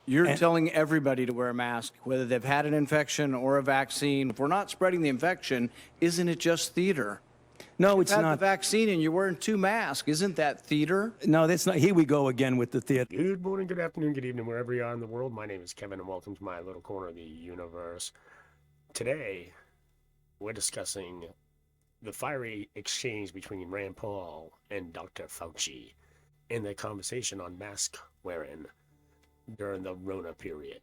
You're telling everybody to wear a mask, whether they've had an infection or a vaccine. If we're not spreading the infection, isn't it just theater? No, it's You've had not. the vaccine and you're wearing 2 masks. Isn't that theater? No, that's not. Here we go again with the theater. Good morning, good afternoon, good evening, wherever you are in the world. My name is Kevin, and welcome to my little corner of the universe. Today, we're discussing the fiery exchange between Rand Paul and Dr. Fauci in the conversation on mask wearing during the Rona period.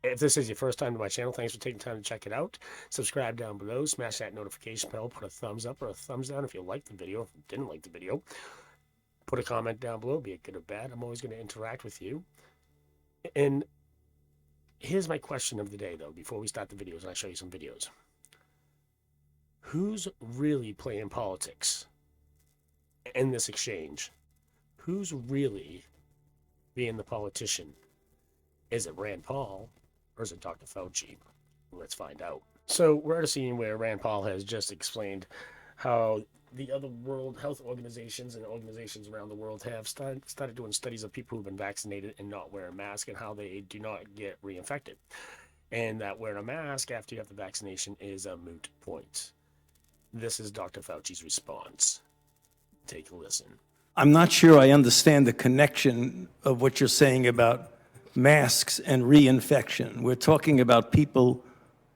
If this is your first time to my channel, thanks for taking time to check it out. Subscribe down below, smash that notification bell, put a thumbs up or a thumbs down if you liked the video. If you didn't like the video, put a comment down below, be it good or bad. I'm always going to interact with you. And here's my question of the day, though, before we start the videos, and I'll show you some videos. Who's really playing politics in this exchange? Who's really being the politician? Is it Rand Paul? Or is it Dr. Fauci? Let's find out. So we're at a scene where Rand Paul has just explained how the other World Health Organizations and organizations around the world have started doing studies of people who've been vaccinated and not wearing a mask and how they do not get reinfected. And that wearing a mask after you have the vaccination is a moot point. This is Dr. Fauci's response. Take a listen. I'm not sure I understand the connection of what you're saying about masks and reinfection. We're talking about people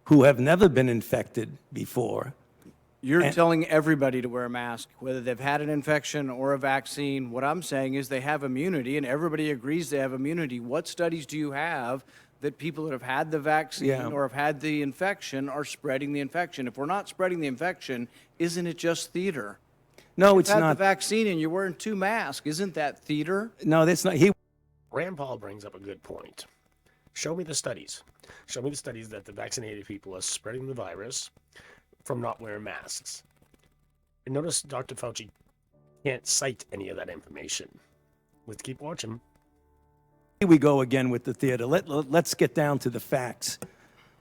who have never been infected before. You're telling everybody to wear a mask, whether they've had an infection or a vaccine. What I'm saying is they have immunity, and everybody agrees they have immunity. What studies do you have that people that have had the vaccine or have had the infection are spreading the infection? If we're not spreading the infection, isn't it just theater? No, it's You've had not. the vaccine and you're wearing 2 masks. Isn't that theater? No, that's not. Rand Paul brings up a good point. Show me the studies. Show me the studies that the vaccinated people are spreading the virus from not wearing masks. And notice Dr. Fauci can't cite any of that information. Let's keep watching. Here we go again with the theater. Let's get down to the facts.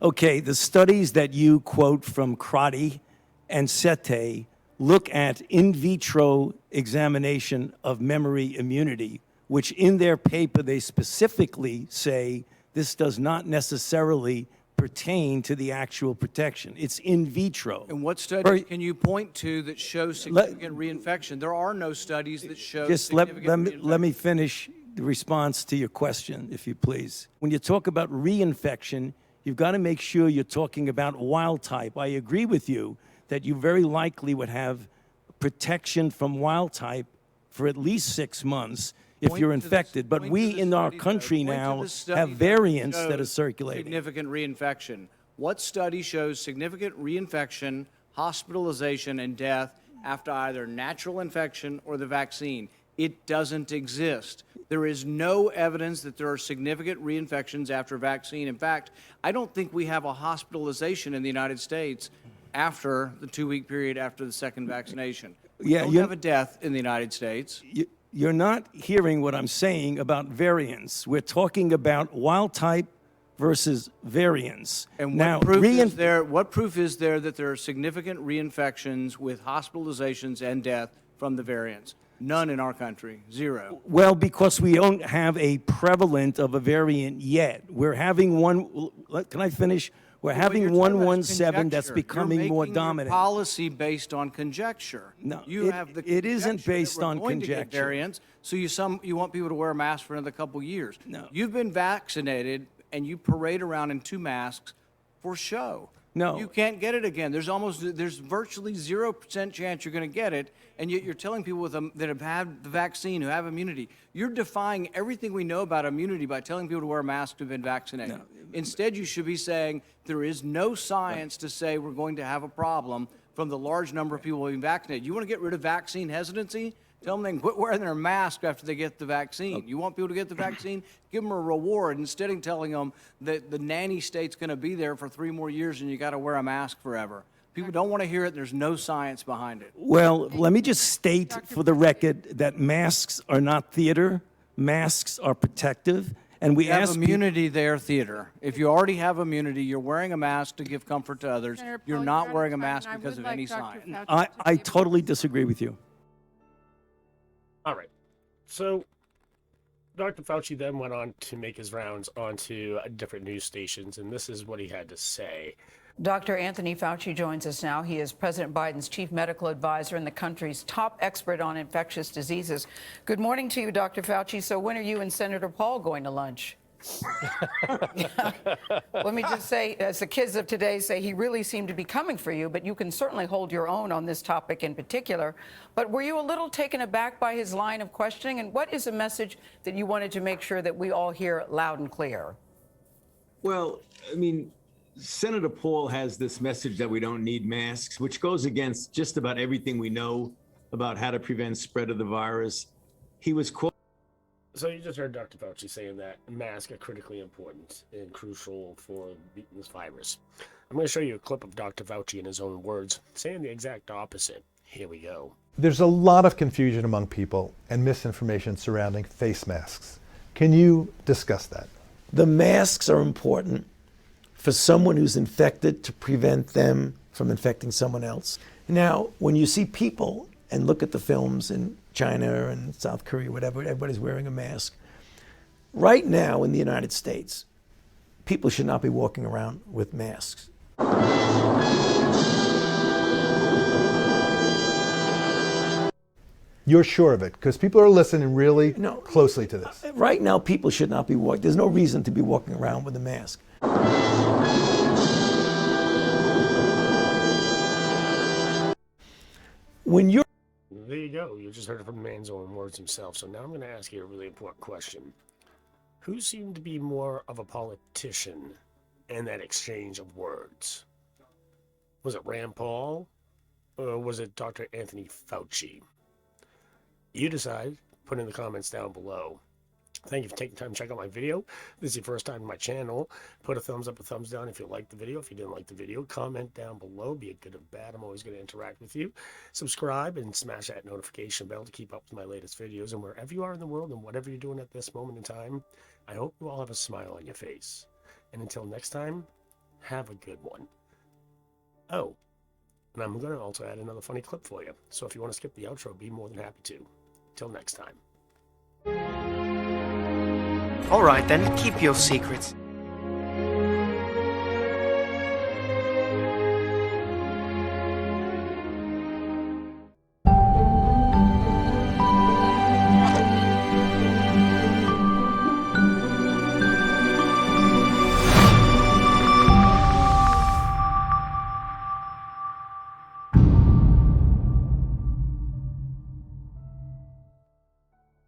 Okay, the studies that you quote from Crotty and Sete look at in vitro examination of memory immunity, which in their paper they specifically say this does not necessarily pertain to the actual protection. It's in vitro. And what studies can you point to that show significant reinfection? There are no studies that show Just let me finish the response to your question, if you please. When you talk about reinfection, you've got to make sure you're talking about wild type. I agree with you that you very likely would have protection from wild type for at least 6 months if you're infected. But we in our country now have variants that are circulating. Significant reinfection. What study shows significant reinfection, hospitalization, and death after either natural infection or the vaccine? It doesn't exist. There is no evidence that there are significant reinfections after vaccine. In fact, I don't think we have a hospitalization in the United States after the 2-week period after the second vaccination. We don't have a death in the United States. You're not hearing what I'm saying about variants. We're talking about wild type versus variants. And what proof is there that there are significant reinfections with hospitalizations and death from the variants? None in our country. 0. Well, because we don't have a prevalent of a variant yet. We're having one. Can I finish? We're having 117 that's becoming more dominant. Your policy based on conjecture. No, it isn't based on conjecture. Variants, so you want people to wear a mask for another couple years. No. You've been vaccinated and you parade around in 2 masks for show. No. You can't get it again. There's virtually 0% chance you're going to get it, and yet you're telling people that have had the vaccine, who have immunity. You're defying everything we know about immunity by telling people to wear a mask who've been vaccinated. No. Instead, you should be saying there is no science to say we're going to have a problem from the large number of people being vaccinated. You want to get rid of vaccine hesitancy? Tell them they can quit wearing their mask after they get the vaccine. You want people to get the vaccine? Give them a reward instead of telling them that the nanny state's going to be there for 3 more years and you got to wear a mask forever. People don't want to hear it. There's no science behind it. Well, let me just state for the record that masks are not theater. Masks are protective. And we You have ask immunity there, theater. If you already have immunity, you're wearing a mask to give comfort to others. Senator You're Paul, not you're wearing a out of time, mask and I because would of any like Dr. science. Fauci I to be totally disagree with you. All right. So Dr. Fauci then went on to make his rounds onto different news stations, and this is what he had to say. Dr. Anthony Fauci joins us now. He is President Biden's chief medical advisor and the country's top expert on infectious diseases. Good morning to you, Dr. Fauci. So when are you and Senator Paul going to lunch? Let me just say, as the kids of today say, he really seemed to be coming for you, but you can certainly hold your own on this topic in particular. But were you a little taken aback by his line of questioning? And what is a message that you wanted to make sure that we all hear loud and clear? Well, I mean, Senator Paul has this message that we don't need masks, which goes against just about everything we know about how to prevent spread of the virus. He was quoted. So you just heard Dr. Fauci saying that masks are critically important and crucial for beating this virus. I'm going to show you a clip of Dr. Fauci in his own words saying the exact opposite. Here we go. There's a lot of confusion among people and misinformation surrounding face masks. Can you discuss that? The masks are important for someone who's infected to prevent them from infecting someone else. Now, when you see people and look at the films in China and South Korea, whatever, everybody's wearing a mask. Right now in the United States, people should not be walking around with masks. You're sure of it? Because people are listening really closely to this. Right now, people should not be walking. There's no reason to be walking around with a mask. When you're There you go. You just heard it from the man's own words himself. So now I'm going to ask you a really important question. Who seemed to be more of a politician in that exchange of words? Was it Rand Paul or was it Dr. Anthony Fauci? You decide. Put in the comments down below. Thank you for taking time to check out my video. If this is your first time to my channel, put a thumbs up or thumbs down if you liked the video. If you didn't like the video, comment down below. Be it good or bad, I'm always going to interact with you. Subscribe and smash that notification bell to keep up with my latest videos. And wherever you are in the world and whatever you're doing at this moment in time, I hope you all have a smile on your face. And until next time, have a good one. Oh, and I'm going to also add another funny clip for you. So if you want to skip the outro, be more than happy to. Till next time. All right, then, keep your secrets.